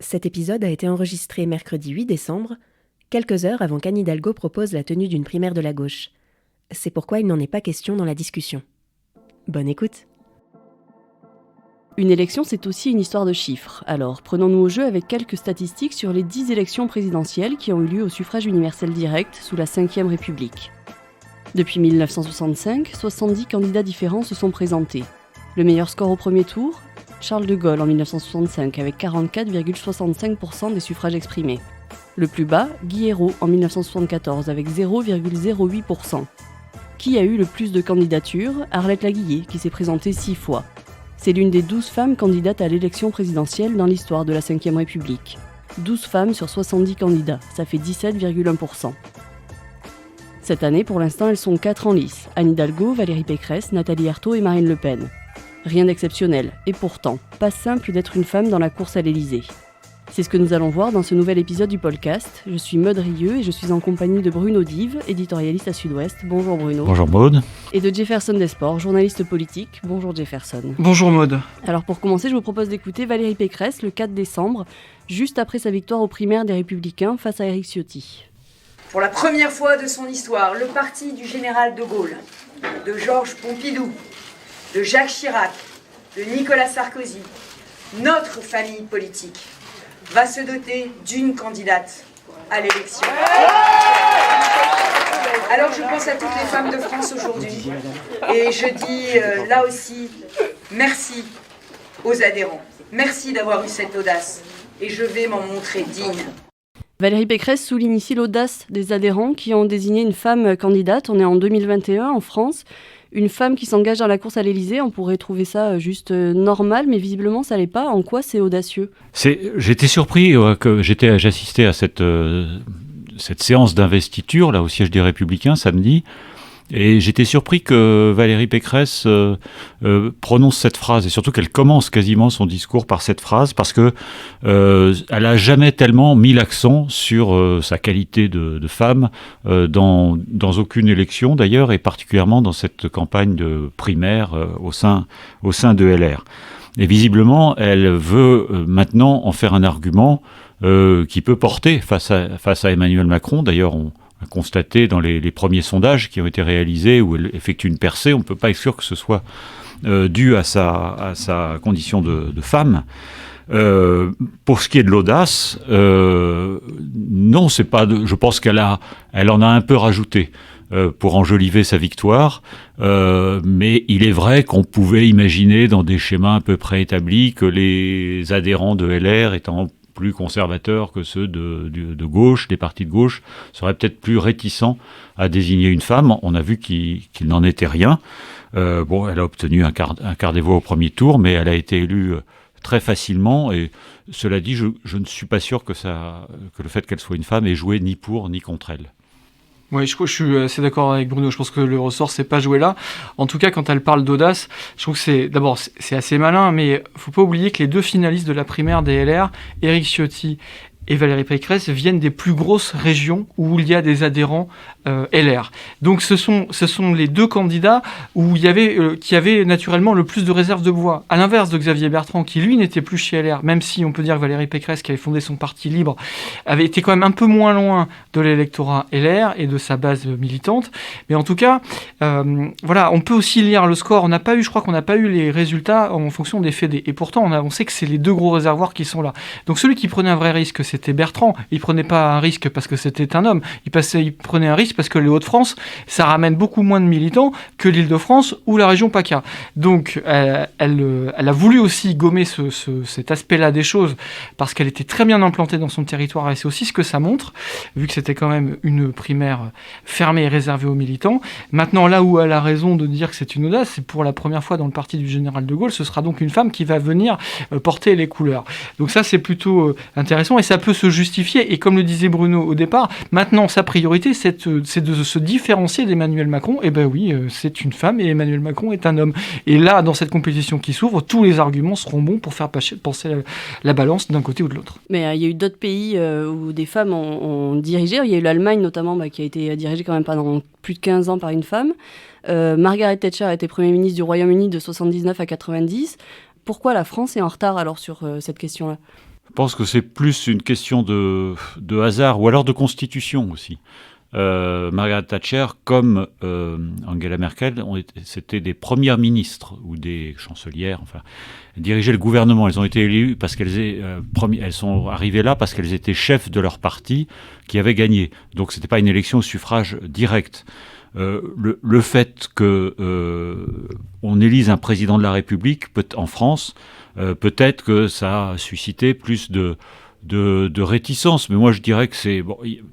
Cet épisode a été enregistré mercredi 8 décembre, quelques heures avant qu'Anne Hidalgo propose la tenue d'une primaire de la gauche. C'est pourquoi il n'en est pas question dans la discussion. Bonne écoute. Une élection, c'est aussi une histoire de chiffres. Alors, prenons-nous au jeu avec quelques statistiques sur les 10 élections présidentielles qui ont eu lieu au suffrage universel direct sous la Ve République. Depuis 1965, 70 candidats différents se sont présentés. Le meilleur score au premier tour, Charles de Gaulle en 1965 avec 44,65% des suffrages exprimés. Le plus bas, Guy Hérault en 1974 avec 0,08%. Qui a eu le plus de candidatures ? Arlette Laguiller qui s'est présentée 6 fois. C'est l'une des 12 femmes candidates à l'élection présidentielle dans l'histoire de la Ve République. 12 femmes sur 70 candidats, ça fait 17,1%. Cette année, pour l'instant, elles sont 4 en lice. Anne Hidalgo, Valérie Pécresse, Nathalie Arthaud et Marine Le Pen. Rien d'exceptionnel, et pourtant, pas simple d'être une femme dans la course à l'Élysée. C'est ce que nous allons voir dans ce nouvel épisode du podcast. Je suis Maude Rieux et je suis en compagnie de Bruno Dive, éditorialiste à Sud-Ouest. Bonjour Bruno. Bonjour Maude. Et de Jefferson Desport, journaliste politique. Bonjour Jefferson. Bonjour Maude. Alors pour commencer, je vous propose d'écouter Valérie Pécresse le 4 décembre, juste après sa victoire aux primaires des Républicains face à Éric Ciotti. Pour la première fois de son histoire, le parti du général de Gaulle, de Georges Pompidou, de Jacques Chirac, de Nicolas Sarkozy, notre famille politique, va se doter d'une candidate à l'élection. Alors je pense à toutes les femmes de France aujourd'hui et je dis là aussi merci aux adhérents. Merci d'avoir eu cette audace et je vais m'en montrer digne. Valérie Pécresse souligne ici l'audace des adhérents qui ont désigné une femme candidate. On est en 2021 en France. Une femme qui s'engage dans la course à l'Élysée, on pourrait trouver ça juste normal, mais visiblement ça l'est pas. En quoi c'est audacieux ? J'étais surpris que j'assistais à cette séance d'investiture là au siège des Républicains samedi, et j'étais surpris que Valérie Pécresse prononce cette phrase, et surtout qu'elle commence quasiment son discours par cette phrase, parce que elle a jamais tellement mis l'accent sur sa qualité de femme dans aucune élection d'ailleurs, et particulièrement dans cette campagne de primaire au sein de LR. Et visiblement, elle veut maintenant en faire un argument qui peut porter face à Emmanuel Macron. D'ailleurs, on a constaté dans les premiers sondages qui ont été réalisés où elle effectue une percée, on ne peut pas être sûr que ce soit dû à sa condition de femme. Pour ce qui est de l'audace, non, c'est pas. Je pense elle en a un peu rajouté pour enjoliver sa victoire. Mais il est vrai qu'on pouvait imaginer dans des schémas un peu préétablis que les adhérents de LR étant plus conservateurs que ceux de gauche, des partis de gauche, seraient peut-être plus réticents à désigner une femme. On a vu qu'il n'en était rien. Elle a obtenu un quart des voix au premier tour, mais elle a été élue très facilement. Et cela dit, je ne suis pas sûr que le fait qu'elle soit une femme ait joué ni pour ni contre elle. Oui, je suis assez d'accord avec Bruno. Je pense que le ressort, c'est pas joué là. En tout cas, quand elle parle d'audace, je trouve que c'est assez malin, mais faut pas oublier que les deux finalistes de la primaire des LR, Éric Ciotti et Valérie Pécresse, viennent des plus grosses régions où il y a des adhérents LR. Donc ce sont les deux candidats où qui avaient naturellement le plus de réserves de voix. À l'inverse de Xavier Bertrand, qui lui n'était plus chez LR, même si on peut dire que Valérie Pécresse, qui avait fondé son parti Libre, avait été quand même un peu moins loin de l'électorat LR et de sa base militante. Mais en tout cas, on peut aussi lire le score. Je crois qu'on n'a pas eu les résultats en fonction des fédés. Et pourtant, on sait que c'est les deux gros réservoirs qui sont là. Donc celui qui prenait un vrai risque, c'était Bertrand. Il prenait pas un risque parce que c'était un homme. Il prenait un risque parce que les Hauts-de-France, ça ramène beaucoup moins de militants que l'Île-de-France ou la région PACA. Donc, elle a voulu aussi gommer cet aspect-là des choses parce qu'elle était très bien implantée dans son territoire et c'est aussi ce que ça montre, vu que c'était quand même une primaire fermée et réservée aux militants. Maintenant, là où elle a raison de dire que c'est une audace, c'est pour la première fois dans le parti du général de Gaulle, ce sera donc une femme qui va venir porter les couleurs. Donc ça, c'est plutôt intéressant et ça peut se justifier. Et comme le disait Bruno au départ, maintenant, sa priorité, c'est de se différencier d'Emmanuel Macron. Et ben oui, c'est une femme et Emmanuel Macron est un homme. Et là, dans cette compétition qui s'ouvre, tous les arguments seront bons pour faire penser la balance d'un côté ou de l'autre. Mais il y a eu d'autres pays où des femmes ont dirigé. Il y a eu l'Allemagne notamment qui a été dirigée quand même pendant plus de 15 ans par une femme. Margaret Thatcher a été Premier ministre du Royaume-Uni de 79 à 90. Pourquoi la France est en retard alors sur cette question-là ? Je pense que c'est plus une question de hasard ou alors de constitution aussi. Margaret Thatcher comme Angela Merkel, c'était des premières ministres ou des chancelières, enfin, dirigeaient le gouvernement. Elles ont été élues parce elles sont arrivées là parce qu'elles étaient chefs de leur parti qui avait gagné. Donc c'était pas une élection au suffrage direct. Le fait que on élise un président de la République en France, peut-être que ça a suscité plus de réticence. Mais moi je dirais que c'est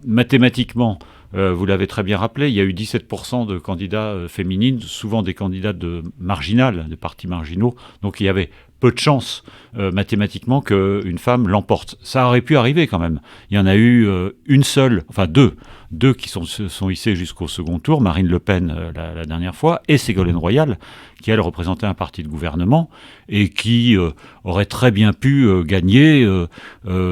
mathématiquement. Vous l'avez très bien rappelé, il y a eu 17% de candidats féminines, souvent des candidats marginales, de partis marginaux. Donc il y avait peu de chances mathématiquement qu'une femme l'emporte. Ça aurait pu arriver quand même. Il y en a eu deux qui se sont hissées jusqu'au second tour, Marine Le Pen la dernière fois, et Ségolène Royal, qui elle représentait un parti de gouvernement et qui aurait très bien pu gagner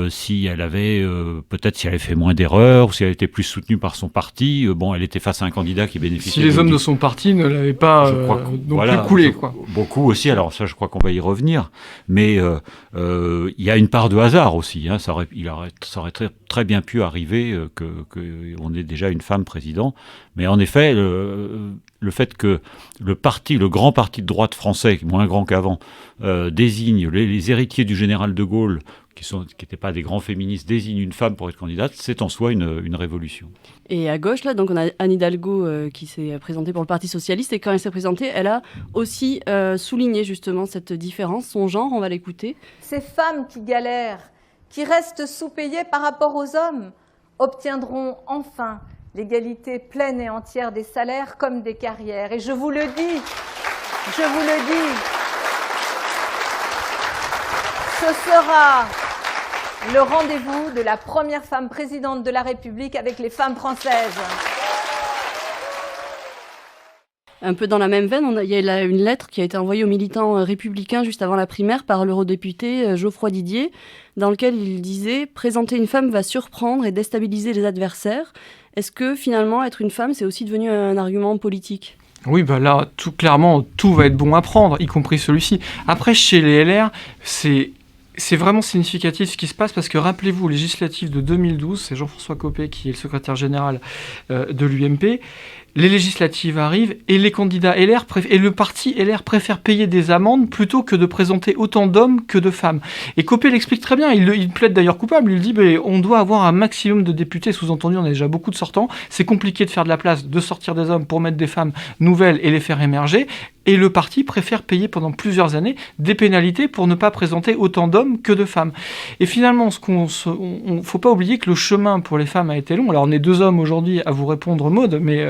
si elle avait peut-être si elle avait fait moins d'erreurs, ou si elle était plus soutenue par son parti. Elle était face à un candidat qui bénéficiait. Si les hommes de son parti ne l'avaient pas plus coulé, quoi. Beaucoup aussi. Alors ça, je crois qu'on va y revenir. Mais il y a une part de hasard aussi. Hein. Ça aurait très bien pu arriver qu'on ait déjà une femme président. Mais en effet, le fait que le grand parti de droite français, moins grand qu'avant, désigne les héritiers du général de Gaulle, qui n'étaient pas des grands féministes, désignent une femme pour être candidate, c'est en soi une révolution. Et à gauche, là, donc on a Anne Hidalgo qui s'est présentée pour le Parti socialiste, et quand elle s'est présentée, elle a aussi souligné justement cette différence, son genre, on va l'écouter. Ces femmes qui galèrent, qui restent sous-payées par rapport aux hommes, obtiendront enfin l'égalité pleine et entière des salaires comme des carrières. Et je vous le dis, ce sera le rendez-vous de la première femme présidente de la République avec les femmes françaises. Un peu dans la même veine, il y a une lettre qui a été envoyée aux militants républicains juste avant la primaire par l'eurodéputé Geoffroy Didier, dans lequel il disait « Présenter une femme va surprendre et déstabiliser les adversaires ». Est-ce que finalement, être une femme, c'est aussi devenu un argument politique ? Oui, là, clairement, tout va être bon à prendre, y compris celui-ci. Après, chez les LR, c'est vraiment significatif ce qui se passe parce que rappelez-vous, législatives de 2012, c'est Jean-François Copé qui est le secrétaire général de l'UMP. Les législatives arrivent et les candidats LR et le parti LR préfèrent payer des amendes plutôt que de présenter autant d'hommes que de femmes. Et Copé l'explique très bien, il plaide d'ailleurs coupable, il dit on doit avoir un maximum de députés, sous-entendu on a déjà beaucoup de sortants, c'est compliqué de faire de la place, de sortir des hommes pour mettre des femmes nouvelles et les faire émerger. Et le parti préfère payer pendant plusieurs années des pénalités pour ne pas présenter autant d'hommes que de femmes. Et finalement, faut pas oublier que le chemin pour les femmes a été long. Alors on est deux hommes aujourd'hui à vous répondre, Maud, mais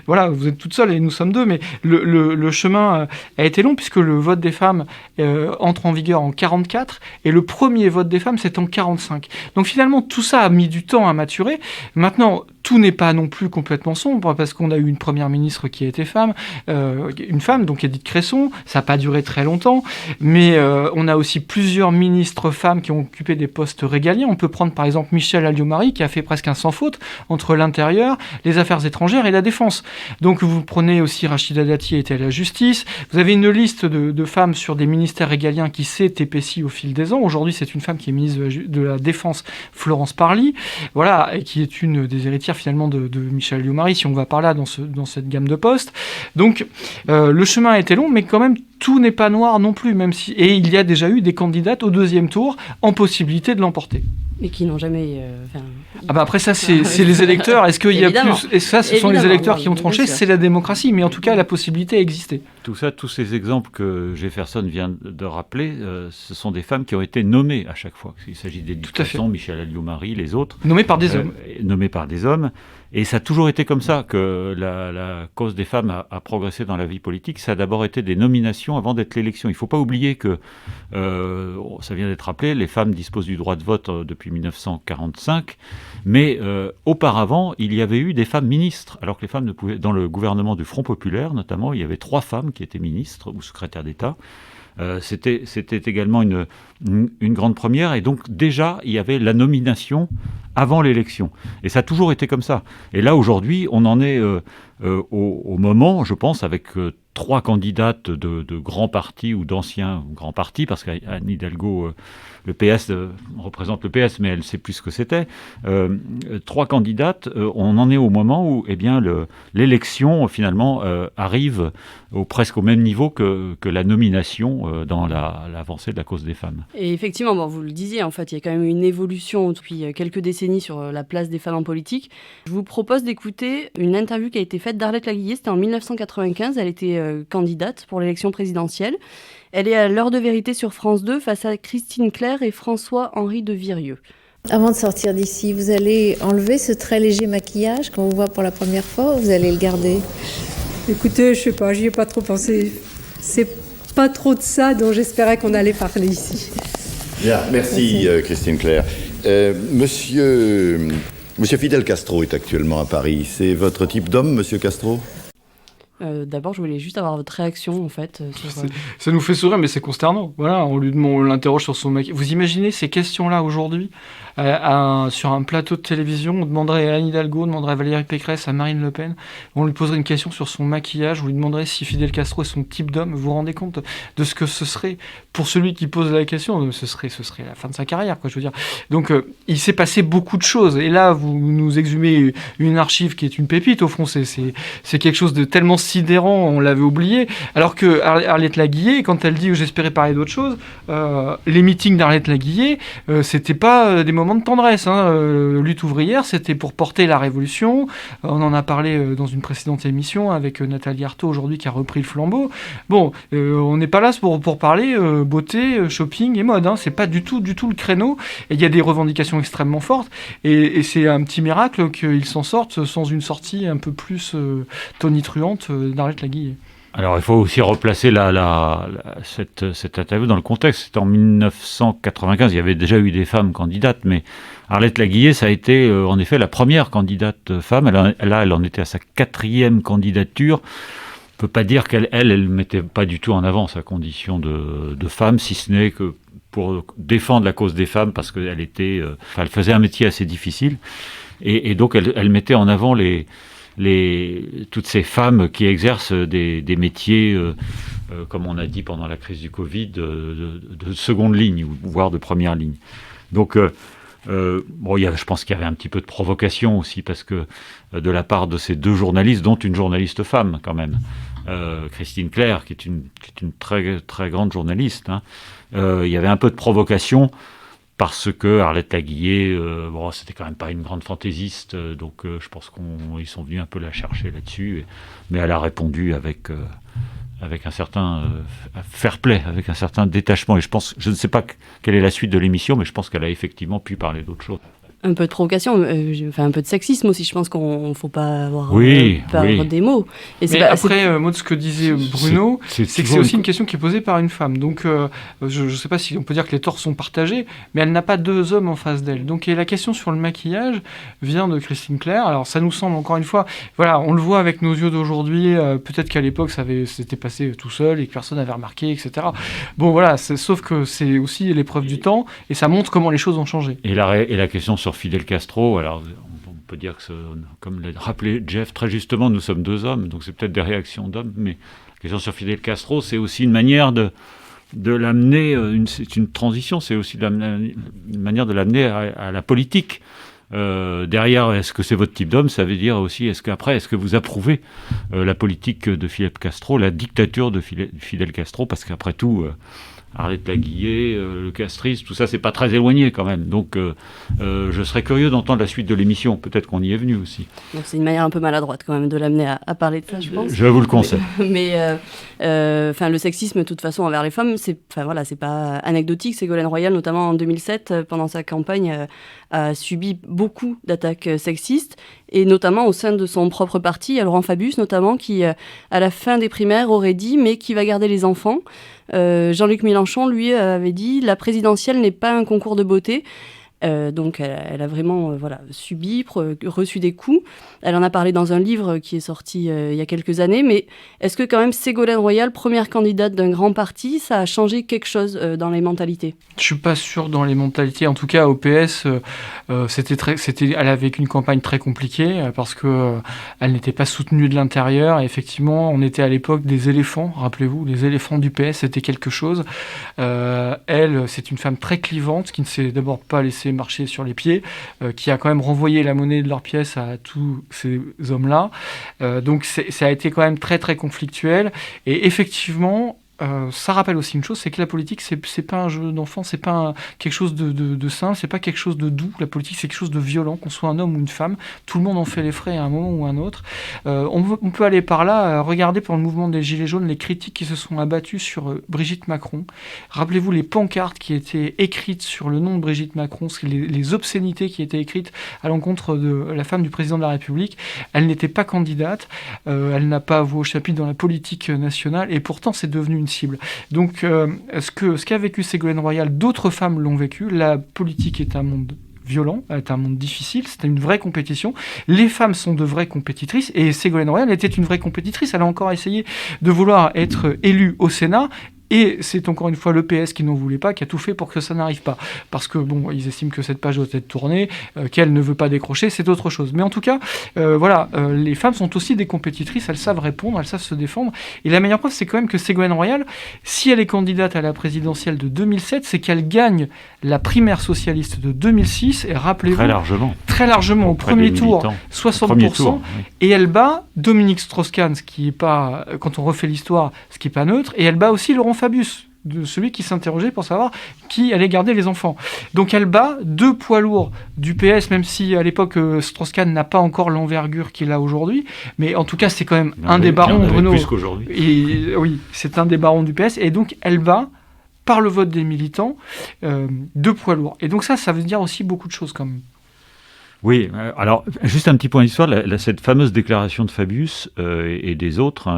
voilà, vous êtes toute seule et nous sommes deux, mais le chemin a été long puisque le vote des femmes entre en vigueur en 44 et le premier vote des femmes c'est en 45. Donc finalement tout ça a mis du temps à maturer. Maintenant, tout n'est pas non plus complètement sombre parce qu'on a eu une première ministre qui a été une femme, donc Édith Cresson, ça n'a pas duré très longtemps, mais on a aussi plusieurs ministres femmes qui ont occupé des postes régaliens. On peut prendre par exemple Michèle Alliot-Marie qui a fait presque un sans faute entre l'intérieur, les affaires étrangères et la défense. Donc vous prenez aussi Rachida Dati était à la justice. Vous avez une liste de femmes sur des ministères régaliens qui s'est épaissie au fil des ans. Aujourd'hui, c'est une femme qui est ministre de la Défense, Florence Parly, voilà, et qui est une des héritières finalement de Michèle Alliot-Marie, si on va par là dans cette gamme de postes. Donc le chemin a été long, mais quand même tout n'est pas noir non plus, et il y a déjà eu des candidates au deuxième tour en possibilité de l'emporter. Mais qui n'ont jamais... après ça, c'est les électeurs. Est-ce qu'il y a plus... Et ça, ce sont les électeurs qui ont tranché, c'est la démocratie. Mais en tout cas, la possibilité a existé. Tout ça, tous ces exemples que Jefferson vient de rappeler, ce sont des femmes qui ont été nommées à chaque fois. Il s'agit d'Édith Cresson, Michèle Alliot-Marie, les autres. Nommées par des hommes. Nommées par des hommes. Et ça a toujours été comme ça que la cause des femmes a progressé dans la vie politique. Ça a d'abord été des nominations avant d'être l'élection. Il ne faut pas oublier que, ça vient d'être rappelé, les femmes disposent du droit de vote depuis 1945, mais auparavant, il y avait eu des femmes ministres, alors que les femmes ne pouvaient... Dans le gouvernement du Front populaire, notamment, il y avait 3 femmes qui étaient ministres ou secrétaires d'État. C'était également une grande première, et donc déjà, il y avait la nomination avant l'élection. Et ça a toujours été comme ça. Et là, aujourd'hui, on en est au moment, je pense, avec 3 candidates de grands partis ou d'anciens grands partis, parce qu'Anne Hidalgo, le PS représente le PS, mais elle sait plus ce que c'était. 3 candidates, on en est au moment où l'élection finalement arrive presque au même niveau que la nomination dans l'avancée de la cause des femmes. Et effectivement, vous le disiez, en fait, il y a quand même une évolution depuis quelques décennies sur la place des femmes en politique. Je vous propose d'écouter une interview qui a été faite d'Arlette Laguillet, c'était en 1995, elle était candidate pour l'élection présidentielle. Elle est à l'heure de vérité sur France 2 face à Christine Clair et François-Henri de Virieu. Avant de sortir d'ici, vous allez enlever ce très léger maquillage qu'on vous voit pour la première fois ou vous allez le garder ? Écoutez, je sais pas, j'y ai pas trop pensé. C'est pas trop de ça dont j'espérais qu'on allait parler ici. Bien, merci. Christine Clair. Monsieur Fidel Castro est actuellement à Paris. C'est votre type d'homme, Monsieur Castro ? D'abord, je voulais juste avoir votre réaction, en fait. Ça nous fait sourire, mais c'est consternant. Voilà, on l'interroge sur son maquillage. Vous imaginez ces questions-là aujourd'hui sur un plateau de télévision, on demanderait à Anne Hidalgo, on demanderait à Valérie Pécresse, à Marine Le Pen, on lui poserait une question sur son maquillage, on lui demanderait si Fidel Castro est son type d'homme. Vous vous rendez compte de ce que ce serait pour celui qui pose la question? Ce serait la fin de sa carrière, quoi, je veux dire. Donc, il s'est passé beaucoup de choses. Et là, vous nous exhumez une archive qui est une pépite, au fond. C'est quelque chose de tellement sidérant, on l'avait oublié. Alors que Arlette Laguillet, quand elle dit « j'espérais parler d'autre chose », les meetings d'Arlette Laguillet, c'était pas des moments de tendresse. Lutte ouvrière, c'était pour porter la révolution. On en a parlé dans une précédente émission avec Nathalie Arthaud aujourd'hui qui a repris le flambeau. Bon, on n'est pas là pour parler beauté, shopping et mode. C'est pas du tout le créneau. Et il y a des revendications extrêmement fortes. Et c'est un petit miracle qu'ils s'en sortent sans une sortie un peu plus tonitruante d'Arlette Laguillet. Alors, il faut aussi replacer cette interview dans le contexte. C'était en 1995, il y avait déjà eu des femmes candidates, mais Arlette Laguillet, ça a été en effet la première candidate femme. Elle en était à sa 4e candidature. On ne peut pas dire qu'elle mettait pas du tout en avant sa condition de femme, si ce n'est que pour défendre la cause des femmes, parce qu'elle elle faisait un métier assez difficile. Et donc, elle mettait en avant toutes ces femmes qui exercent des métiers, comme on a dit pendant la crise du Covid, de seconde ligne, voire de première ligne. Donc, je pense qu'il y avait un petit peu de provocation aussi, parce que de la part de ces 2 journalistes, dont une journaliste femme quand même, Christine Clair, qui est une très, très grande journaliste, il y avait un peu de provocation, parce que Arlette Laguillet, c'était quand même pas une grande fantaisiste, donc je pense qu'ils sont venus un peu la chercher là-dessus, mais elle a répondu avec un certain fair play, avec un certain détachement, et je ne sais pas quelle est la suite de l'émission, mais je pense qu'elle a effectivement pu parler d'autre chose. Un peu de provocation, un peu de sexisme aussi, je pense qu'on ne faut pas avoir peur des mots. Et mais après, moi, de ce que disait Bruno, c'est que c'est aussi une question qui est posée par une femme. Donc, je ne sais pas si on peut dire que les torts sont partagés, mais elle n'a pas 2 hommes en face d'elle. Donc, et la question sur le maquillage vient de Christine Clair. Alors, ça nous semble, encore une fois, voilà, on le voit avec nos yeux d'aujourd'hui, peut-être qu'à l'époque, c'était passé tout seul et que personne n'avait remarqué, etc. Bon, voilà, sauf que c'est aussi l'épreuve du temps, et ça montre comment les choses ont changé. Et la question sur Fidel Castro, alors on peut dire que, comme l'a rappelé Jeff très justement, nous sommes 2 hommes, donc c'est peut-être des réactions d'hommes, mais la question sur Fidel Castro, c'est aussi une manière de l'amener, c'est une transition, c'est aussi une manière de l'amener à la politique. Derrière, est-ce que c'est votre type d'homme? Ça veut dire aussi, est-ce que vous approuvez la politique de Fidel Castro, la dictature de Fidel Castro, parce qu'après tout... Arlette Laguillet, le castrisme, tout ça, c'est pas très éloigné quand même. Donc, je serais curieux d'entendre la suite de l'émission. Peut-être qu'on y est venu aussi. Donc, c'est une manière un peu maladroite quand même de l'amener à parler de ça, je pense. Je vous le conseille. Mais le sexisme, de toute façon, envers les femmes, c'est pas anecdotique. Ségolène Royal, notamment en 2007, pendant sa campagne, a subi beaucoup d'attaques sexistes, et notamment au sein de son propre parti. Il y a Laurent Fabius, notamment, qui, à la fin des primaires, aurait dit « mais qui va garder les enfants ?» Jean-Luc Mélenchon, lui, avait dit « la présidentielle n'est pas un concours de beauté, Donc elle a vraiment subi, reçu des coups. Elle en a parlé dans un livre qui est sorti il y a quelques années, mais est-ce que quand même Ségolène Royal, première candidate d'un grand parti, ça a changé quelque chose dans les mentalités ? Je suis pas sûr dans les mentalités. En tout cas, au PS, elle a vécu une campagne très compliquée parce que elle n'était pas soutenue de l'intérieur. Et effectivement, on était à l'époque des éléphants. Rappelez-vous, les éléphants du PS, c'était quelque chose. Elle, c'est une femme très clivante qui ne s'est d'abord pas laissée marcher sur les pieds, qui a quand même renvoyé la monnaie de leur pièce à tous ces hommes-là. Donc ça a été quand même très très conflictuel. Et effectivement, ça rappelle aussi une chose, c'est que la politique, c'est pas un jeu d'enfant, c'est pas quelque chose de simple, c'est pas quelque chose de doux. La politique, c'est quelque chose de violent, qu'on soit un homme ou une femme. Tout le monde en fait les frais à un moment ou à un autre. On peut aller par là, regarder pendant le mouvement des Gilets jaunes les critiques qui se sont abattues sur Brigitte Macron. Rappelez-vous les pancartes qui étaient écrites sur le nom de Brigitte Macron, les obscénités qui étaient écrites à l'encontre de la femme du président de la République. Elle n'était pas candidate, elle n'a pas voix au chapitre dans la politique nationale, et pourtant c'est devenu une cible. Donc ce qu'a vécu Ségolène Royal, d'autres femmes l'ont vécu. La politique est un monde violent, est un monde difficile, c'était une vraie compétition. Les femmes sont de vraies compétitrices, et Ségolène Royal était une vraie compétitrice. Elle a encore essayé de vouloir être élue au Sénat, et c'est encore une fois le PS qui n'en voulait pas, qui a tout fait pour que ça n'arrive pas. Parce que, ils estiment que cette page doit être tournée, qu'elle ne veut pas décrocher, c'est autre chose. Mais en tout cas, les femmes sont aussi des compétitrices, elles savent répondre, elles savent se défendre. Et la meilleure preuve, c'est quand même que Ségolène Royal, si elle est candidate à la présidentielle de 2007, c'est qu'elle gagne la primaire socialiste de 2006, et rappelez-vous... Très largement, au premier tour, 60%, et elle bat Dominique Strauss-Kahn, ce qui n'est pas, quand on refait l'histoire, ce qui n'est pas neutre, et elle bat aussi Laurent Fabius, de celui qui s'interrogeait pour savoir qui allait garder les enfants. Donc elle bat deux poids lourds du PS, même si à l'époque Strauss-Kahn n'a pas encore l'envergure qu'il a aujourd'hui, mais en tout cas c'est quand même un des barons, Bruno. Plus qu'aujourd'hui. Et oui, c'est un des barons du PS, et donc elle bat par le vote des militants deux poids lourds. Et donc ça veut dire aussi beaucoup de choses quand même. Oui, alors juste un petit point d'histoire, cette fameuse déclaration de Fabius et des autres,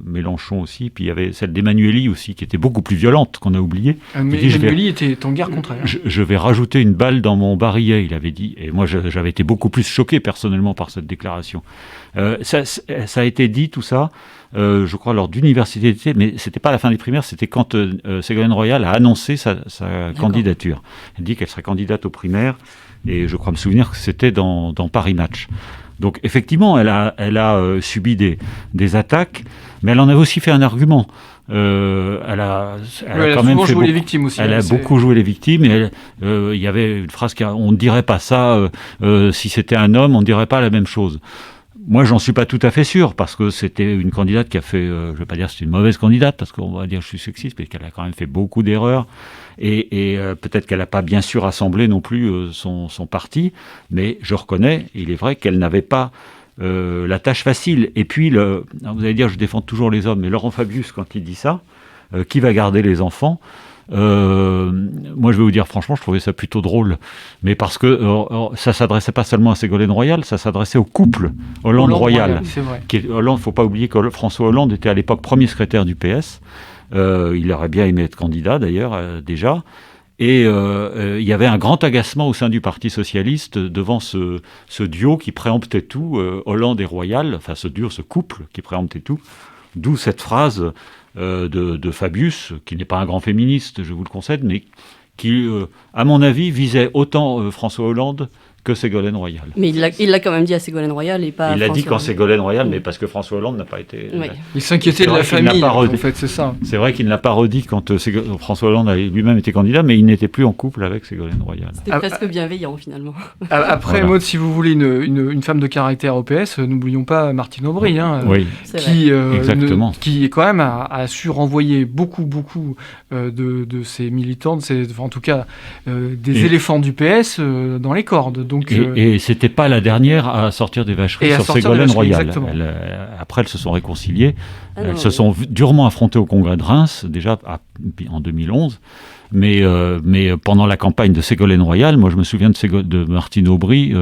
Mélenchon aussi, puis il y avait celle d'Emmanuelli aussi, qui était beaucoup plus violente, qu'on a oubliée. Mais Emmanuelli était en guerre contre elle. Je vais rajouter une balle dans mon barillet, il avait dit, et moi j'avais été beaucoup plus choqué personnellement par cette déclaration. Ça a été dit, tout ça, je crois lors d'université d'été, mais c'était pas à la fin des primaires, c'était quand Ségolène Royal a annoncé sa candidature. Elle dit qu'elle serait candidate aux primaires, et je crois me souvenir que c'était dans Paris Match. Donc effectivement, elle a subi des attaques, mais elle en avait aussi fait un argument. Elle a quand même joué les victimes aussi. Elle a beaucoup joué les victimes. Et il y avait une phrase on ne dirait pas ça si c'était un homme, on ne dirait pas la même chose. Moi, j'en suis pas tout à fait sûr, parce que c'était une candidate qui a fait, je vais pas dire que c'est une mauvaise candidate, parce qu'on va dire que je suis sexiste, mais qu'elle a quand même fait beaucoup d'erreurs, et peut-être qu'elle n'a pas bien sûr rassemblé non plus son parti, mais je reconnais, il est vrai qu'elle n'avait pas la tâche facile. Et puis, vous allez dire, je défends toujours les hommes, mais Laurent Fabius, quand il dit ça, qui va garder les enfants ? Moi je vais vous dire franchement, je trouvais ça plutôt drôle, mais parce que ça s'adressait pas seulement à Ségolène Royal, ça s'adressait au couple Hollande-Royal. C'est vrai. Hollande, faut pas oublier que François Hollande était à l'époque premier secrétaire du PS. Il aurait bien aimé être candidat d'ailleurs déjà. Et il y avait un grand agacement au sein du Parti socialiste devant ce duo qui préemptait tout, Hollande et Royal, enfin ce couple qui préemptait tout. D'où cette phrase de Fabius, qui n'est pas un grand féministe, je vous le concède, mais qui, à mon avis, visait autant François Hollande que Ségolène Royal. Mais il l'a quand même dit à Ségolène Royal et pas à Il l'a dit quand François Ségolène Royal, mais parce que François Hollande n'a pas été... Oui. Il s'inquiétait de la famille, en fait, c'est ça. C'est vrai qu'il ne l'a pas redit quand François Hollande a lui-même été candidat, mais il n'était plus en couple avec Ségolène Royal. C'était presque bienveillant, finalement. Après, voilà. Maud, si vous voulez une femme de caractère au PS, n'oublions pas Martine Aubry, oui. qui quand même a su renvoyer beaucoup de ses militants, en tout cas des éléphants du PS dans les cordes. Donc, et c'était pas la dernière à sortir des vacheries sur Ségolène Royal. Après, elles se sont réconciliées. Elles se sont durement affrontées au congrès de Reims, déjà en 2011. Mais pendant la campagne de Ségolène Royal, moi je me souviens de Martine Aubry,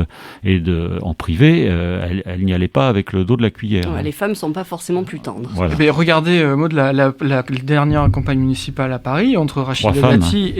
en privé, elle n'y allait pas avec le dos de la cuillère. Ouais, les femmes ne sont pas forcément plus tendres. Voilà. Regardez, Maud, la dernière campagne municipale à Paris, entre Rachida Dati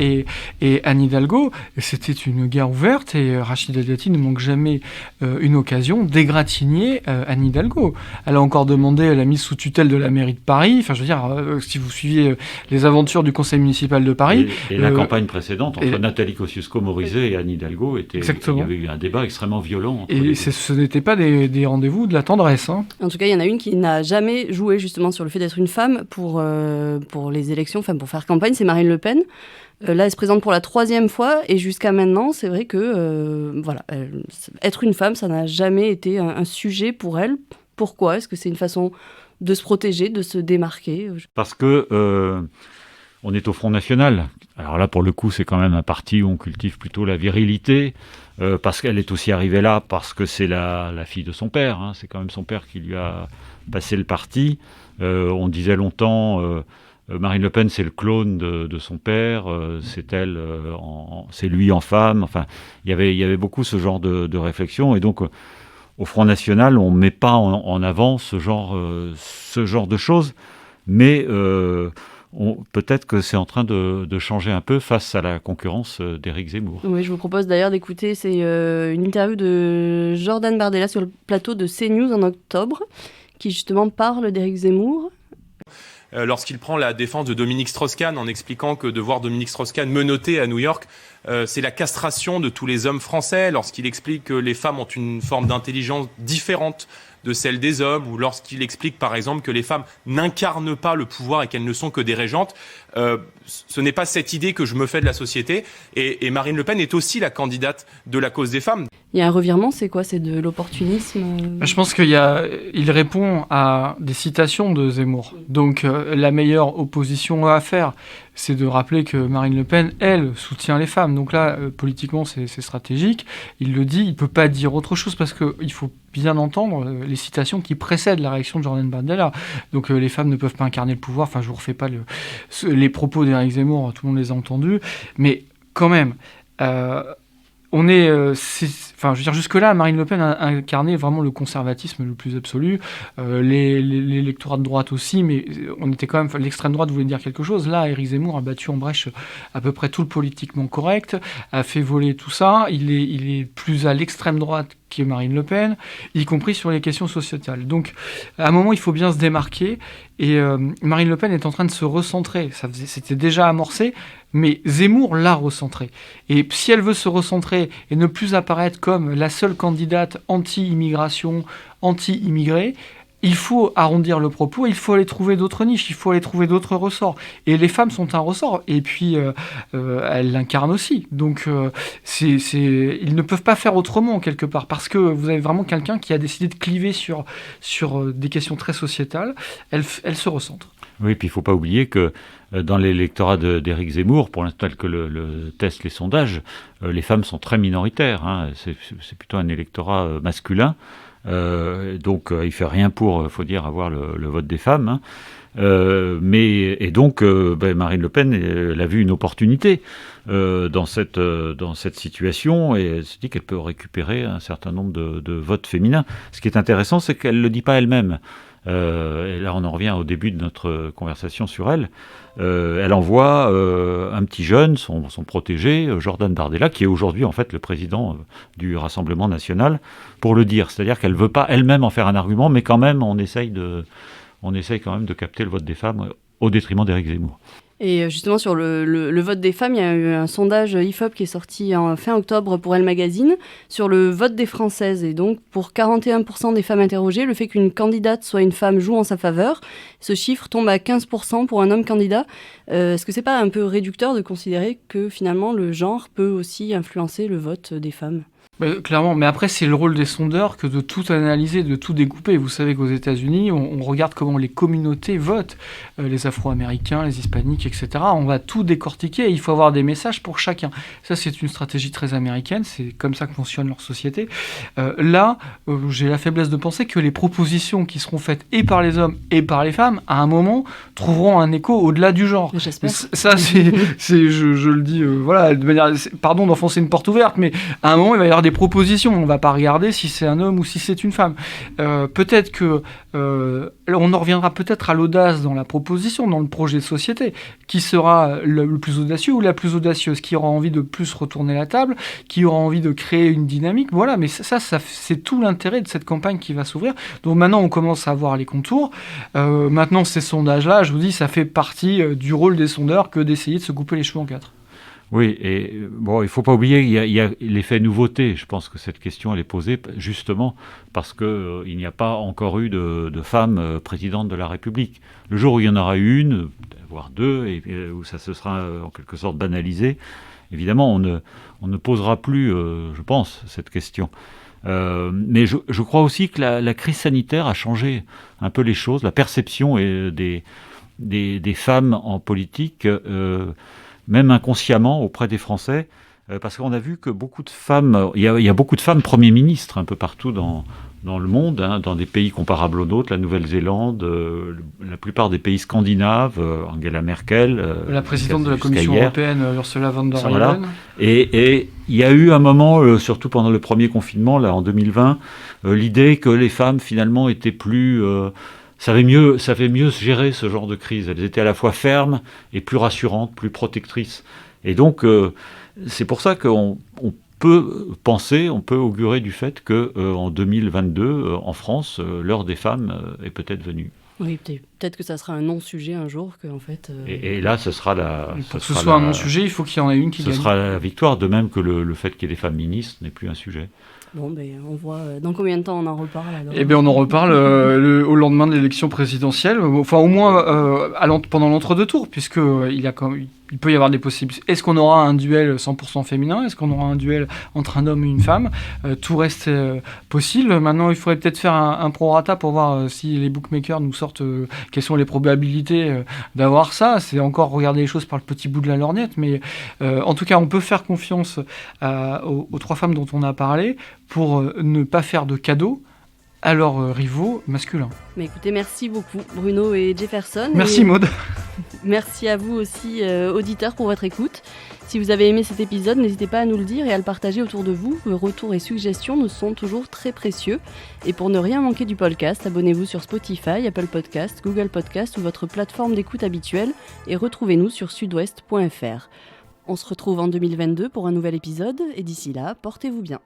et Anne Hidalgo, c'était une guerre ouverte, et Rachida Dati ne manque jamais une occasion d'égratigner Anne Hidalgo. Elle a encore demandé la mise sous tutelle de la mairie de Paris. Enfin, je veux dire, si vous suiviez les aventures du conseil municipal de Paris... Et la campagne précédente, entre Nathalie Kosciusko-Morizet et Anne Hidalgo, il y avait eu un débat extrêmement violent. Et ce n'était pas des rendez-vous de la tendresse. Hein. En tout cas, il y en a une qui n'a jamais joué justement sur le fait d'être une femme pour les élections, enfin pour faire campagne, c'est Marine Le Pen. Là, elle se présente pour la 3e fois, et jusqu'à maintenant, c'est vrai que être une femme, ça n'a jamais été un sujet pour elle. Pourquoi ? Est-ce que c'est une façon de se protéger, de se démarquer ? Parce que on est au Front National. Alors là, pour le coup, c'est quand même un parti où on cultive plutôt la virilité, parce qu'elle est aussi arrivée là, parce que c'est la fille de son père. Hein. C'est quand même son père qui lui a passé le parti. On disait longtemps... Marine Le Pen, c'est le clone de son père, c'est elle, c'est lui en femme. Enfin, il y avait beaucoup ce genre de réflexion, et donc au Front National, on ne met pas en avant ce genre de choses, mais peut-être que c'est en train de changer un peu face à la concurrence d'Éric Zemmour. Oui, je vous propose d'ailleurs d'écouter, c'est une interview de Jordan Bardella sur le plateau de CNews en octobre, qui justement parle d'Éric Zemmour. Lorsqu'il prend la défense de Dominique Strauss-Kahn en expliquant que de voir Dominique Strauss-Kahn menotté à New York, c'est la castration de tous les hommes français, lorsqu'il explique que les femmes ont une forme d'intelligence différente de celle des hommes, ou lorsqu'il explique par exemple que les femmes n'incarnent pas le pouvoir et qu'elles ne sont que des régentes. Ce n'est pas cette idée que je me fais de la société, et Marine Le Pen est aussi la candidate de la cause des femmes. Il y a un revirement, c'est quoi ? C'est de l'opportunisme ? Je pense il répond à des citations de Zemmour. Donc la meilleure opposition à faire, c'est de rappeler que Marine Le Pen, elle, soutient les femmes. Donc là, politiquement, c'est stratégique. Il le dit, il ne peut pas dire autre chose, parce qu'il faut bien entendre les citations qui précèdent la réaction de Jordan Bardella. Donc les femmes ne peuvent pas incarner le pouvoir. Enfin, je ne vous refais pas les propos d'Éric Zemmour, tout le monde les a entendus. Mais quand même... je veux dire, jusque-là, Marine Le Pen a incarné vraiment le conservatisme le plus absolu, l'électorat de droite aussi, mais on était quand même, l'extrême droite voulait dire quelque chose. Là, Éric Zemmour a battu en brèche à peu près tout le politiquement correct, a fait voler tout ça. Il est plus à l'extrême droite que Marine Le Pen, y compris sur les questions sociétales. Donc, à un moment, il faut bien se démarquer, et Marine Le Pen est en train de se recentrer. C'était déjà amorcé, mais Zemmour l'a recentré. Et si elle veut se recentrer et ne plus apparaître comme la seule candidate anti-immigration, anti-immigré, il faut arrondir le propos, il faut aller trouver d'autres niches, il faut aller trouver d'autres ressorts. Et les femmes sont un ressort, et puis elles l'incarnent aussi. Donc ils ne peuvent pas faire autrement, quelque part, parce que vous avez vraiment quelqu'un qui a décidé de cliver sur des questions très sociétales. Elle se recentre. Oui, puis il ne faut pas oublier que dans l'électorat d'Éric Zemmour, pour l'instant, tel que le testent les sondages, les femmes sont très minoritaires. Hein. C'est plutôt un électorat masculin. Donc il ne fait rien pour, faut dire, avoir le vote des femmes. Hein. Donc Marine Le Pen, elle a vu une opportunité dans cette situation, et elle se dit qu'elle peut récupérer un certain nombre de votes féminins. Ce qui est intéressant, c'est qu'elle ne le dit pas elle-même. Et là, on en revient au début de notre conversation sur elle. Elle envoie un petit jeune, son protégé, Jordan Bardella, qui est aujourd'hui en fait le président du Rassemblement national, pour le dire. C'est-à-dire qu'elle ne veut pas elle-même en faire un argument, mais quand même, on essaye quand même de capter le vote des femmes au détriment d'Éric Zemmour. Et justement, sur le vote des femmes, il y a eu un sondage IFOP qui est sorti en fin octobre pour Elle Magazine sur le vote des Françaises. Et donc, pour 41% des femmes interrogées, le fait qu'une candidate soit une femme joue en sa faveur. Ce chiffre tombe à 15% pour un homme candidat. Est-ce que c'est pas un peu réducteur de considérer que finalement le genre peut aussi influencer le vote des femmes ? Clairement, mais après c'est le rôle des sondeurs que de tout analyser, de tout découper. Vous savez qu'aux États-Unis, on regarde comment les communautés votent, les Afro-Américains, les Hispaniques, etc. On va tout décortiquer et il faut avoir des messages pour chacun. Ça, c'est une stratégie très américaine, c'est comme ça que fonctionne leur société. Là, j'ai la faiblesse de penser que les propositions qui seront faites et par les hommes et par les femmes, à un moment, trouveront un écho au-delà du genre. J'espère. Ça, je le dis, voilà, de manière, pardon d'enfoncer une porte ouverte, mais à un moment, il va y avoir des propositions. On ne va pas regarder si c'est un homme ou si c'est une femme. Peut-être que on en reviendra peut-être à l'audace dans la proposition, dans le projet de société. Qui sera le plus audacieux ou la plus audacieuse? Qui aura envie de plus retourner la table? Qui aura envie de créer une dynamique? Voilà, mais ça c'est tout l'intérêt de cette campagne qui va s'ouvrir. Donc maintenant, on commence à voir les contours. Maintenant, ces sondages-là, je vous dis, ça fait partie du rôle des sondeurs que d'essayer de se couper les cheveux en quatre. Oui, et bon, il ne faut pas oublier qu'il y a l'effet nouveauté. Je pense que cette question, elle est posée justement parce qu'il n'y a pas encore eu de femme présidente de la République. Le jour où il y en aura une, voire deux, et où ça se sera en quelque sorte banalisé, évidemment, on ne posera plus, je pense, cette question. Mais je crois aussi que la crise sanitaire a changé un peu les choses, la perception des femmes en politique, même inconsciemment auprès des Français, parce qu'on a vu que beaucoup de femmes, il y a beaucoup de femmes premiers ministres un peu partout dans le monde, hein, dans des pays comparables aux nôtres, la Nouvelle-Zélande, la plupart des pays scandinaves, Angela Merkel, la présidente de la Commission européenne, Ursula von der Leyen. Voilà. Et il y a eu un moment, surtout pendant le premier confinement, là en 2020, l'idée que les femmes finalement étaient plus... savaient mieux gérer ce genre de crise. Elles étaient à la fois fermes et plus rassurantes, plus protectrices. Et donc, c'est pour ça qu'on peut penser, on peut augurer du fait qu'en 2022, en France, l'heure des femmes est peut-être venue. Oui, peut-être que ça sera un non-sujet un jour, que en fait... Et là, ce sera la... Pour que ce soit un non-sujet, il faut qu'il y en ait une qui gagne. Ce sera la victoire, de même que le fait qu'il y ait des femmes ministres n'est plus un sujet. Bon, on voit dans combien de temps on en reparle alors. Eh bien, on en reparle au lendemain de l'élection présidentielle, enfin au moins pendant l'entre-deux tours, il peut y avoir des possibilités. Est-ce qu'on aura un duel 100% féminin? Est-ce qu'on aura un duel entre un homme et une femme? Tout reste possible. Maintenant, il faudrait peut-être faire un prorata pour voir si les bookmakers nous sortent quelles sont les probabilités d'avoir ça. C'est encore regarder les choses par le petit bout de la lorgnette, mais en tout cas, on peut faire confiance aux trois femmes dont on a parlé pour ne pas faire de cadeaux à leurs rivaux masculins. Mais écoutez, merci beaucoup Bruno et Jefferson. Merci Maud. Merci à vous aussi, auditeurs, pour votre écoute. Si vous avez aimé cet épisode, n'hésitez pas à nous le dire et à le partager autour de vous. Vos retours et suggestions nous sont toujours très précieux. Et pour ne rien manquer du podcast, abonnez-vous sur Spotify, Apple Podcast, Google Podcast ou votre plateforme d'écoute habituelle et retrouvez-nous sur sudouest.fr. On se retrouve en 2022 pour un nouvel épisode et d'ici là, portez-vous bien.